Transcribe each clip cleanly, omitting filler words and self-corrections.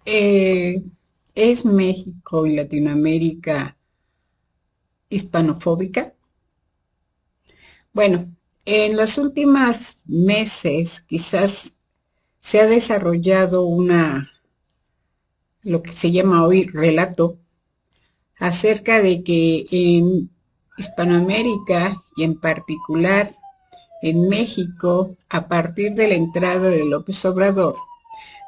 Eh, ¿Es México y Latinoamérica hispanofóbica? Bueno, en los últimos meses quizás se ha desarrollado lo que se llama hoy relato, acerca de que en Hispanoamérica y en particular en México, a partir de la entrada de López Obrador,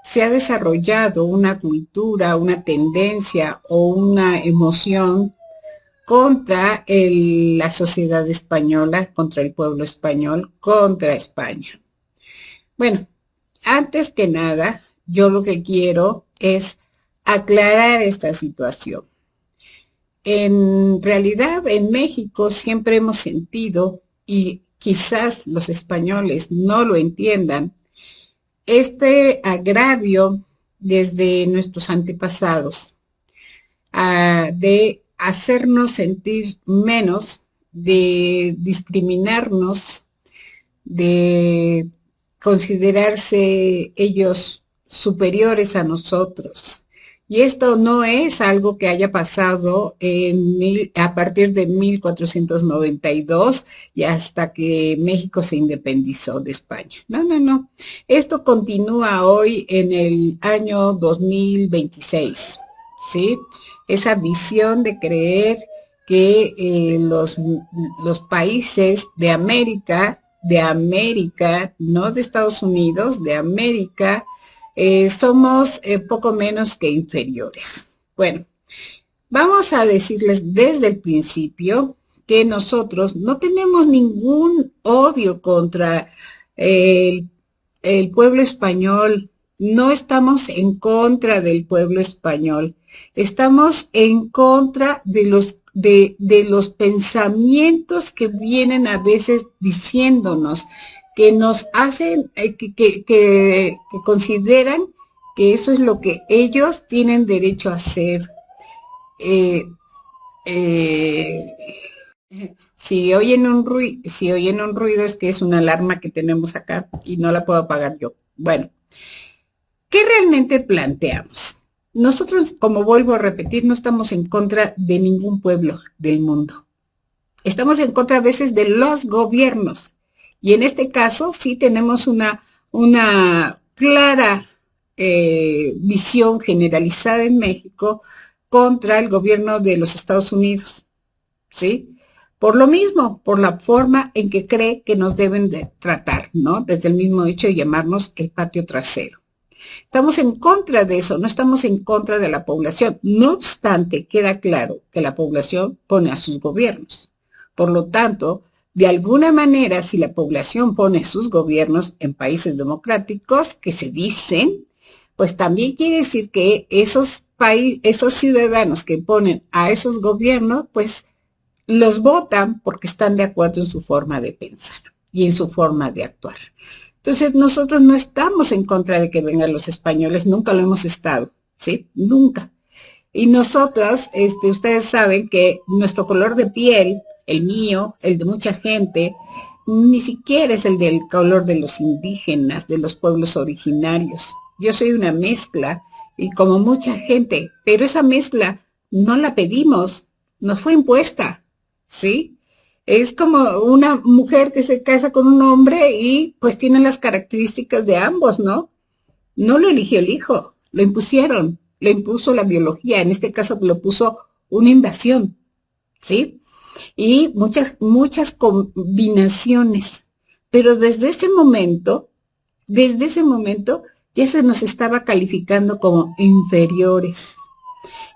se ha desarrollado una cultura, una tendencia o una emoción contra la sociedad española, contra el pueblo español, contra España. Bueno, antes que nada, yo lo que quiero es aclarar esta situación. En realidad, en México siempre hemos sentido, y quizás los españoles no lo entiendan, este agravio desde nuestros antepasados, de hacernos sentir menos, de discriminarnos, de considerarse ellos superiores a nosotros. Y esto no es algo que haya pasado a partir de 1492 y hasta que México se independizó de España. No, no, no. Esto continúa hoy en el año 2026, ¿sí? Esa visión de creer que los países de América, no de Estados Unidos, de América, somos poco menos que inferiores. Bueno, vamos a decirles desde el principio que nosotros no tenemos ningún odio contra el, el pueblo español, no estamos en contra del pueblo español, estamos en contra de los pensamientos que vienen a veces diciéndonos, que nos hacen, que consideran que eso es lo que ellos tienen derecho a hacer. Eh, eh, si oyen un ruido es que es una alarma que tenemos acá y no la puedo apagar yo. Bueno, ¿qué realmente planteamos? Nosotros, como vuelvo a repetir, no estamos en contra de ningún pueblo del mundo. Estamos en contra a veces de los gobiernos. Y en este caso sí tenemos una clara visión generalizada en México contra el gobierno de los Estados Unidos, ¿sí? Por lo mismo, por la forma en que cree que nos deben de tratar, ¿no? Desde el mismo hecho de llamarnos el patio trasero. Estamos en contra de eso, no estamos en contra de la población. No obstante, queda claro que la población pone a sus gobiernos. Por lo tanto, de alguna manera, si la población pone sus gobiernos en países democráticos que se dicen, pues también quiere decir que esos ciudadanos que ponen a esos gobiernos, pues los votan porque están de acuerdo en su forma de pensar y en su forma de actuar. Entonces, nosotros no estamos en contra de que vengan los españoles, nunca lo hemos estado, ¿sí? Nunca. Y nosotros, ustedes saben que nuestro color de piel, el mío, el de mucha gente, ni siquiera es el del color de los indígenas, de los pueblos originarios. Yo soy una mezcla, y como mucha gente, pero esa mezcla no la pedimos, nos fue impuesta, ¿sí? Es como una mujer que se casa con un hombre y pues tiene las características de ambos, ¿no? No lo eligió el hijo, lo impusieron, lo impuso la biología, en este caso lo puso una invasión, ¿sí? Y muchas combinaciones. Pero desde ese momento ya se nos estaba calificando como inferiores.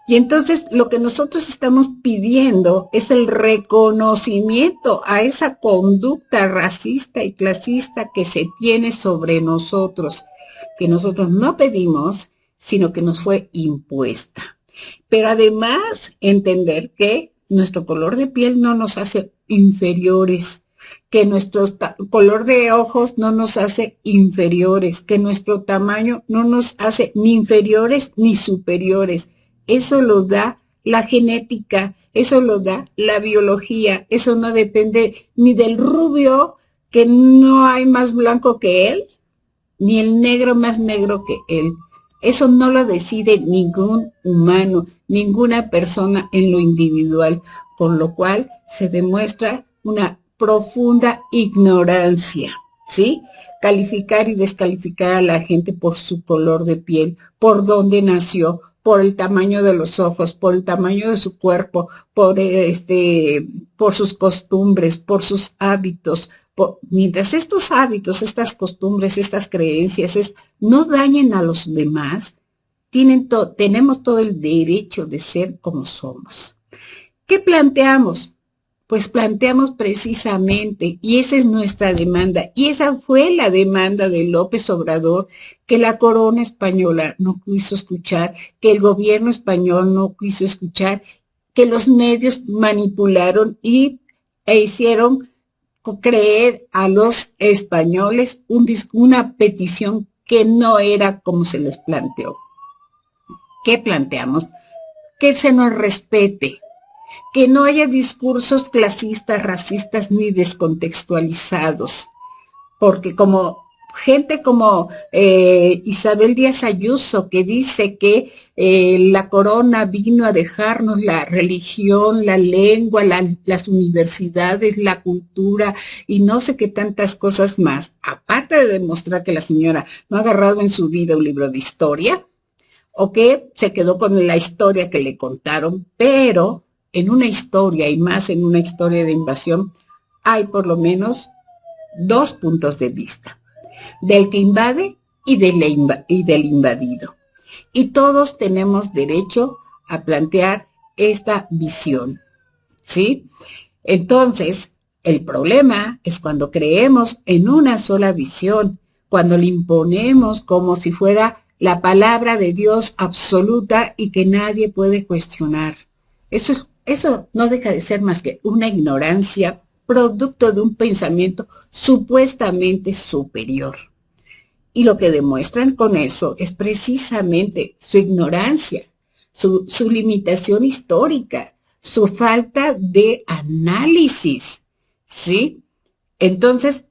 Y entonces lo que nosotros estamos pidiendo es el reconocimiento a esa conducta racista y clasista que se tiene sobre nosotros, que nosotros no pedimos, sino que nos fue impuesta. Pero además entender que nuestro color de piel no nos hace inferiores, que nuestro color de ojos no nos hace inferiores, que nuestro tamaño no nos hace ni inferiores ni superiores. Eso lo da la genética, eso lo da la biología, eso no depende ni del rubio, que no hay más blanco que él, ni el negro más negro que él. Eso no lo decide ningún humano, ninguna persona en lo individual, con lo cual se demuestra una profunda ignorancia, ¿sí? Calificar y descalificar a la gente por su color de piel, por dónde nació, por el tamaño de los ojos, por el tamaño de su cuerpo, por sus costumbres, por sus hábitos. Mientras estos hábitos, estas costumbres, estas creencias no dañen a los demás, tenemos todo el derecho de ser como somos. ¿Qué planteamos? Pues planteamos precisamente, y esa es nuestra demanda, y esa fue la demanda de López Obrador, que la corona española no quiso escuchar, que el gobierno español no quiso escuchar, que los medios manipularon e hicieron creer a los españoles una petición que no era como se les planteó. ¿Qué planteamos? Que se nos respete, que no haya discursos clasistas, racistas ni descontextualizados, porque como gente como Isabel Díaz Ayuso, que dice que la corona vino a dejarnos la religión, la lengua, las universidades, la cultura y no sé qué tantas cosas más, aparte de demostrar que la señora no ha agarrado en su vida un libro de historia, o que se quedó con la historia que le contaron, pero en una historia, y más en una historia de invasión, hay por lo menos dos puntos de vista, del que invade y del invadido. Y todos tenemos derecho a plantear esta visión, ¿sí? Entonces, el problema es cuando creemos en una sola visión, cuando le imponemos como si fuera la palabra de Dios absoluta y que nadie puede cuestionar. Eso no deja de ser más que una ignorancia producto de un pensamiento supuestamente superior. Y lo que demuestran con eso es precisamente su ignorancia, su limitación histórica, su falta de análisis, ¿sí? Entonces,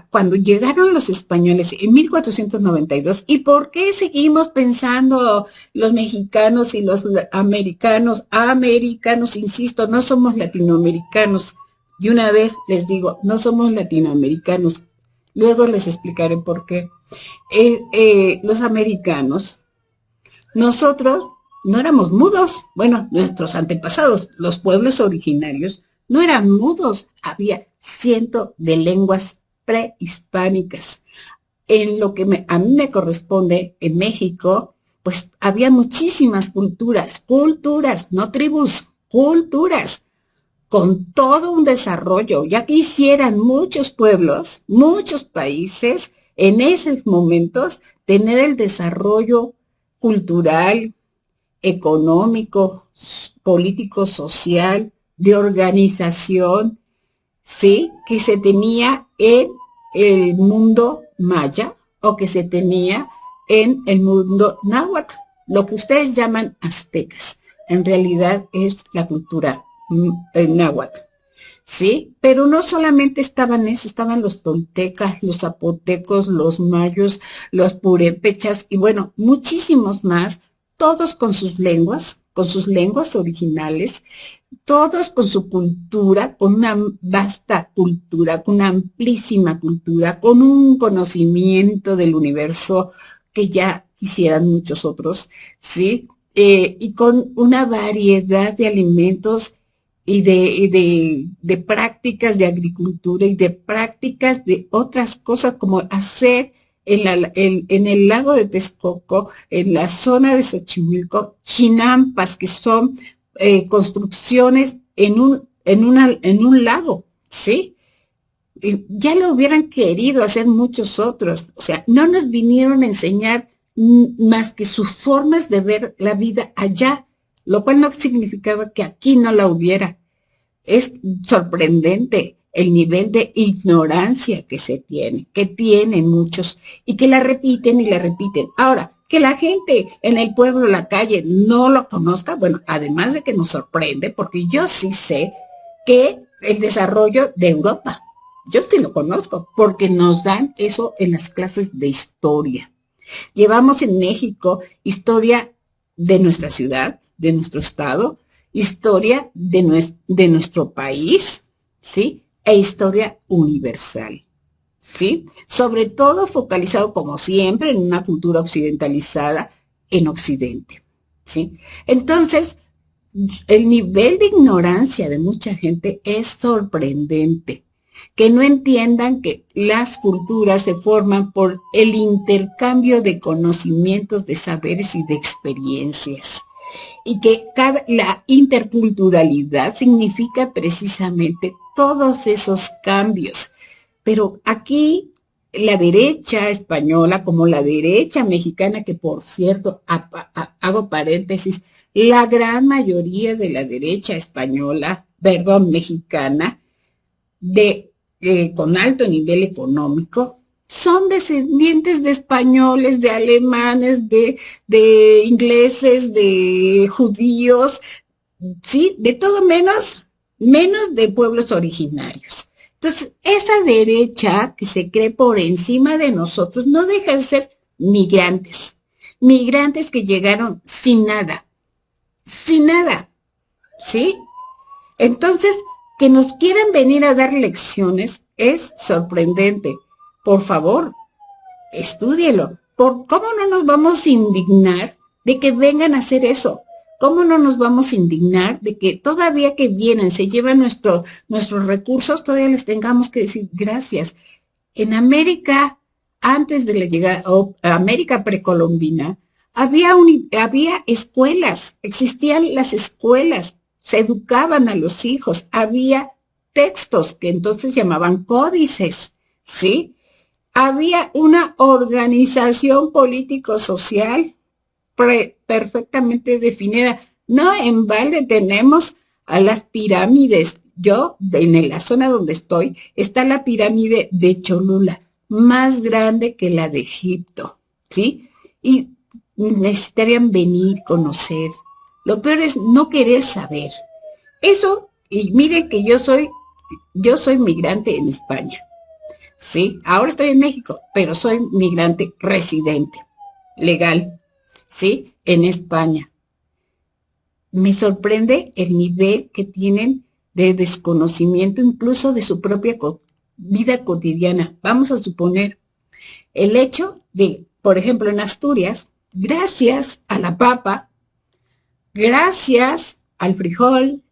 cuando llegaron los españoles en 1492, ¿y por qué seguimos pensando los mexicanos y los americanos, insisto, no somos latinoamericanos? Y una vez les digo, no somos latinoamericanos. Luego les explicaré por qué. Los americanos, nosotros no éramos mudos. Bueno, nuestros antepasados, los pueblos originarios, no eran mudos. Había cientos de lenguas prehispánicas. En lo que a mí me corresponde, en México, pues había muchísimas culturas, no tribus, culturas, con todo un desarrollo. Ya quisieran muchos pueblos, muchos países, en esos momentos, tener el desarrollo cultural, económico, político, social, de organización, ¿sí? Que se tenía en el mundo maya o que se tenía en el mundo náhuatl, lo que ustedes llaman aztecas. En realidad es la cultura náhuatl, ¿sí? Pero no solamente estaban eso, estaban los toltecas, los zapotecos, los mayos, los purépechas y bueno, muchísimos más, todos con sus lenguas originales, todos con su cultura, con una vasta cultura, con una amplísima cultura, con un conocimiento del universo que ya quisieran muchos otros, ¿sí? Y con una variedad de alimentos y de prácticas de agricultura y de prácticas de otras cosas como hacer en el lago de Texcoco, en la zona de Xochimilco, chinampas, que son construcciones en un lago, ¿sí? Ya lo hubieran querido hacer muchos otros. O sea, no nos vinieron a enseñar más que sus formas de ver la vida allá, lo cual no significaba que aquí no la hubiera. Es sorprendente el nivel de ignorancia que tienen muchos y que la repiten y la repiten. Ahora, que la gente en el pueblo, en la calle, no lo conozca, bueno, además de que nos sorprende, porque yo sí sé que el desarrollo de Europa, yo sí lo conozco, porque nos dan eso en las clases de historia. Llevamos en México historia de nuestra ciudad, de nuestro estado, historia de nuestro país, ¿sí? E historia universal, ¿sí? Sobre todo focalizado, como siempre, en una cultura occidentalizada en Occidente, ¿sí? Entonces, el nivel de ignorancia de mucha gente es sorprendente. Que no entiendan que las culturas se forman por el intercambio de conocimientos, de saberes y de experiencias. Y que la interculturalidad significa precisamente todos esos cambios. Pero aquí la derecha española, como la derecha mexicana, que por cierto, hago paréntesis, la gran mayoría de la derecha española, perdón, mexicana, con alto nivel económico, son descendientes de españoles, de alemanes, de ingleses, de judíos, sí, de todo menos de pueblos originarios. Entonces, esa derecha que se cree por encima de nosotros no deja de ser migrantes que llegaron sin nada, ¿sí? Entonces, que nos quieran venir a dar lecciones es sorprendente. Por favor, estúdielo. ¿Cómo no nos vamos a indignar de que vengan a hacer eso? ¿Cómo no nos vamos a indignar de que todavía que vienen, se llevan nuestros recursos, todavía les tengamos que decir gracias? En América, antes de la llegada, América precolombina, había escuelas, existían las escuelas, se educaban a los hijos, había textos que entonces llamaban códices, ¿sí? Había una organización político-social perfectamente definida. No en balde tenemos a las pirámides. En la zona donde estoy, está la pirámide de Cholula, más grande que la de Egipto, ¿sí? Y necesitarían venir, conocer. Lo peor es no querer saber. Eso, y miren que yo soy migrante en España, ¿sí? Ahora estoy en México, pero soy migrante residente, legal, ¿sí? En España. Me sorprende el nivel que tienen de desconocimiento incluso de su propia vida cotidiana. Vamos a suponer el hecho de, por ejemplo, en Asturias, gracias a la papa, gracias al frijol,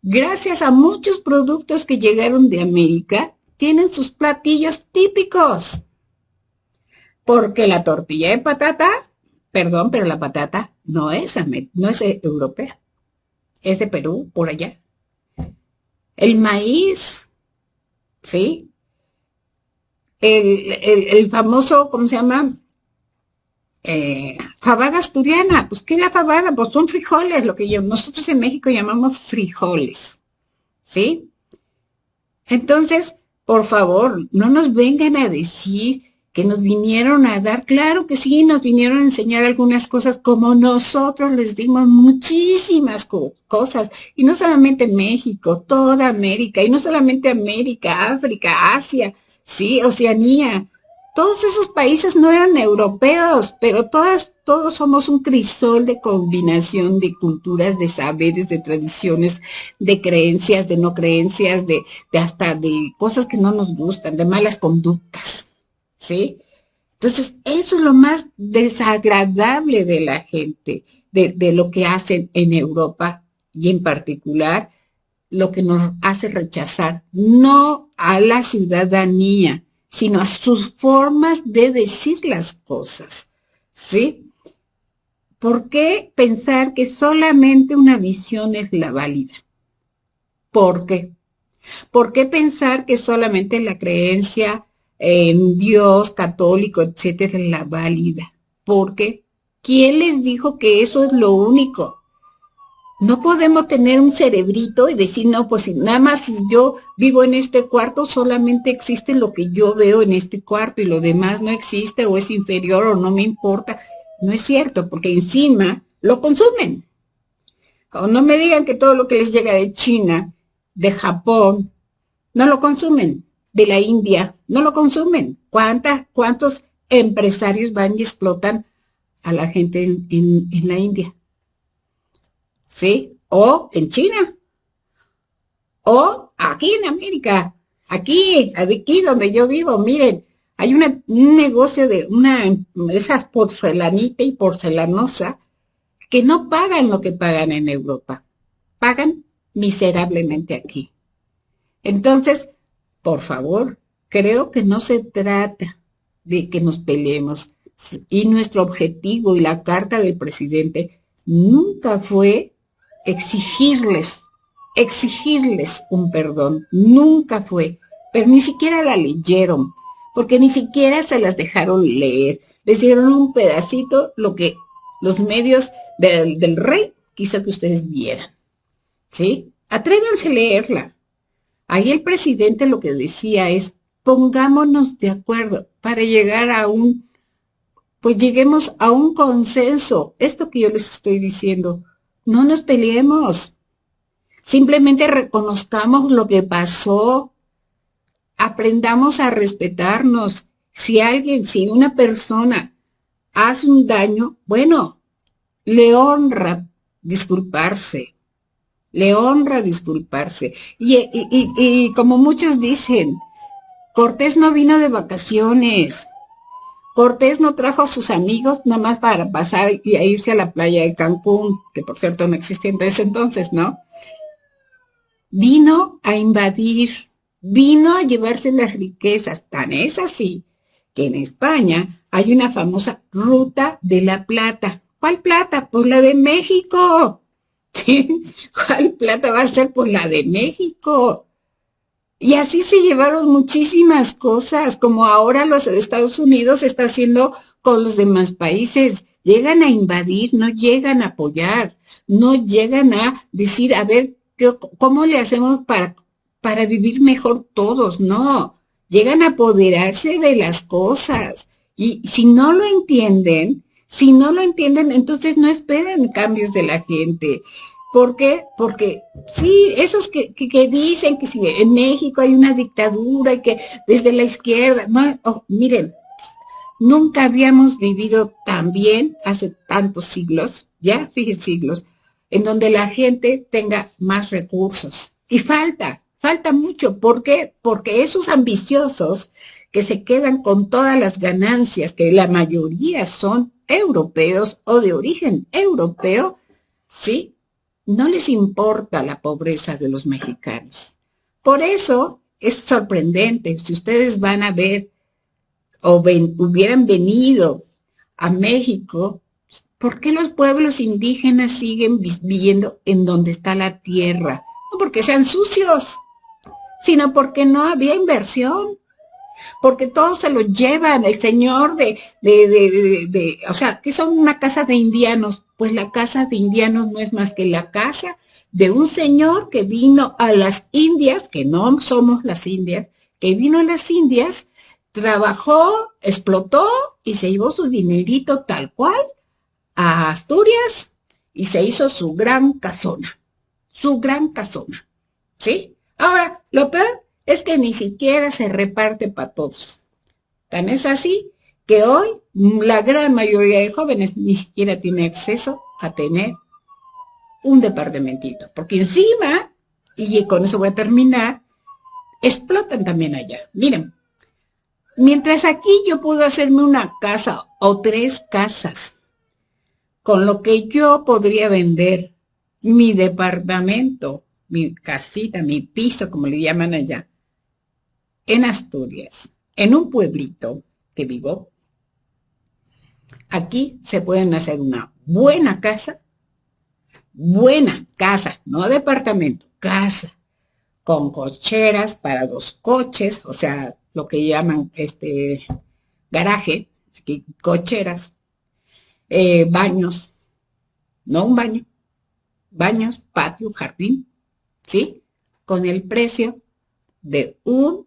gracias a muchos productos que llegaron de América, tienen sus platillos típicos. Porque la tortilla de patata, perdón, pero la patata no es europea, es de Perú, por allá. El maíz, ¿sí? El famoso, ¿cómo se llama? Fabada asturiana. Pues, ¿qué es la fabada? Pues son frijoles, lo que nosotros en México llamamos frijoles, ¿sí? Entonces, por favor, no nos vengan a decir que nos vinieron a dar, claro que sí, nos vinieron a enseñar algunas cosas como nosotros les dimos muchísimas cosas, y no solamente México, toda América, y no solamente América, África, Asia, sí, Oceanía. Todos esos países no eran europeos, pero todos somos un crisol de combinación de culturas, de saberes, de tradiciones, de creencias, de no creencias, de hasta de cosas que no nos gustan, de malas conductas, ¿sí? Entonces, eso es lo más desagradable de la gente, de lo que hacen en Europa y en particular lo que nos hace rechazar, no a la ciudadanía, sino a sus formas de decir las cosas, ¿sí? ¿Por qué pensar que solamente una visión es la válida? ¿Por qué? ¿Por qué pensar que solamente la creencia en Dios católico, etcétera, es la válida? ¿Por qué? ¿Quién les dijo que eso es lo único? No podemos tener un cerebrito y decir, no, pues nada más si yo vivo en este cuarto, solamente existe lo que yo veo en este cuarto y lo demás no existe o es inferior o no me importa. No es cierto, porque encima lo consumen. O no me digan que todo lo que les llega de China, de Japón, no lo consumen. De la India, no lo consumen. ¿Cuántos empresarios van y explotan a la gente en la India, ¿sí? O en China, o aquí en América, aquí donde yo vivo, miren, hay un negocio de esas porcelanita y porcelanosa que no pagan lo que pagan en Europa, pagan miserablemente aquí. Entonces, por favor, creo que no se trata de que nos peleemos. Y nuestro objetivo y la carta del presidente nunca fue exigirles, exigirles un perdón. Nunca fue. Pero ni siquiera la leyeron, porque ni siquiera se las dejaron leer. Les dieron un pedacito lo que los medios del rey quiso que ustedes vieran. ¿Sí? Atrévanse a leerla. Ahí el presidente lo que decía es, pongámonos de acuerdo para llegar a pues lleguemos a un consenso. Esto que yo les estoy diciendo, no nos peleemos, simplemente reconozcamos lo que pasó, aprendamos a respetarnos. Si una persona hace un daño, bueno, le honra disculparse. Le honra disculparse. Y como muchos dicen, Cortés no vino de vacaciones. Cortés no trajo a sus amigos nada más para pasar y a irse a la playa de Cancún, que por cierto no existía en ese entonces, ¿no? Vino a invadir, vino a llevarse las riquezas. Tan es así que en España hay una famosa Ruta de la Plata. ¿Cuál plata? Pues la de México. ¿Sí? ¿Cuál plata va a ser? Pues la de México. Y así se llevaron muchísimas cosas, como ahora los Estados Unidos está haciendo con los demás países. Llegan a invadir, no llegan a apoyar, no llegan a decir, a ver, ¿cómo le hacemos para vivir mejor todos? No, llegan a apoderarse de las cosas. Y si no lo entienden, entonces no esperan cambios de la gente. ¿Por qué? Porque sí, esos que dicen que si en México hay una dictadura y que desde la izquierda, no, miren, nunca habíamos vivido tan bien hace tantos siglos, ya, fíjense siglos, en donde la gente tenga más recursos. Y falta mucho. ¿Por qué? Porque esos ambiciosos que se quedan con todas las ganancias, que la mayoría son europeos o de origen europeo, ¿sí? No les importa la pobreza de los mexicanos. Por eso es sorprendente, si ustedes van a ver hubieran venido a México, ¿por qué los pueblos indígenas siguen viviendo en donde está la tierra? No porque sean sucios, sino porque no había inversión, porque todos se lo llevan, el señor o sea, ¿qué son una casa de indianos? Pues la casa de indianos no es más que la casa de un señor que vino a las Indias, que no somos las Indias, que vino a las Indias, trabajó, explotó y se llevó su dinerito tal cual a Asturias y se hizo su gran casona, ¿sí? Ahora, lo peor es que ni siquiera se reparte para todos. Tan es así que hoy la gran mayoría de jóvenes ni siquiera tiene acceso a tener un departamentito, porque encima, y con eso voy a terminar, explotan también allá. Miren, mientras aquí yo puedo hacerme una casa o 3 casas, con lo que yo podría vender mi departamento, mi casita, mi piso, como le llaman allá, en Asturias, en un pueblito que vivo, aquí se pueden hacer una buena casa, no departamento, casa, con cocheras para 2 coches, o sea, lo que llaman garaje, aquí cocheras, baños, no un baño, baños, patio, jardín, ¿sí? Con el precio de un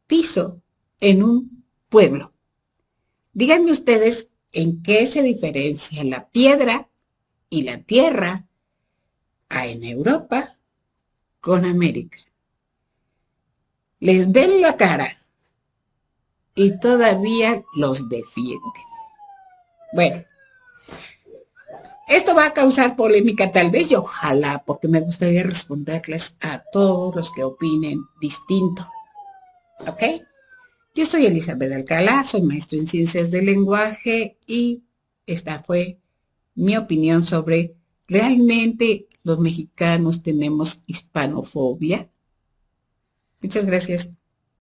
piso en un pueblo. Díganme ustedes en qué se diferencia la piedra y la tierra en Europa con América. Les ven la cara y todavía los defienden. Bueno, esto va a causar polémica tal vez y ojalá, porque me gustaría responderles a todos los que opinen distinto. ¿Ok? Yo soy Elizabeth Alcalá, soy maestro en ciencias del lenguaje y esta fue mi opinión sobre ¿realmente los mexicanos tenemos hispanofobia? Muchas gracias.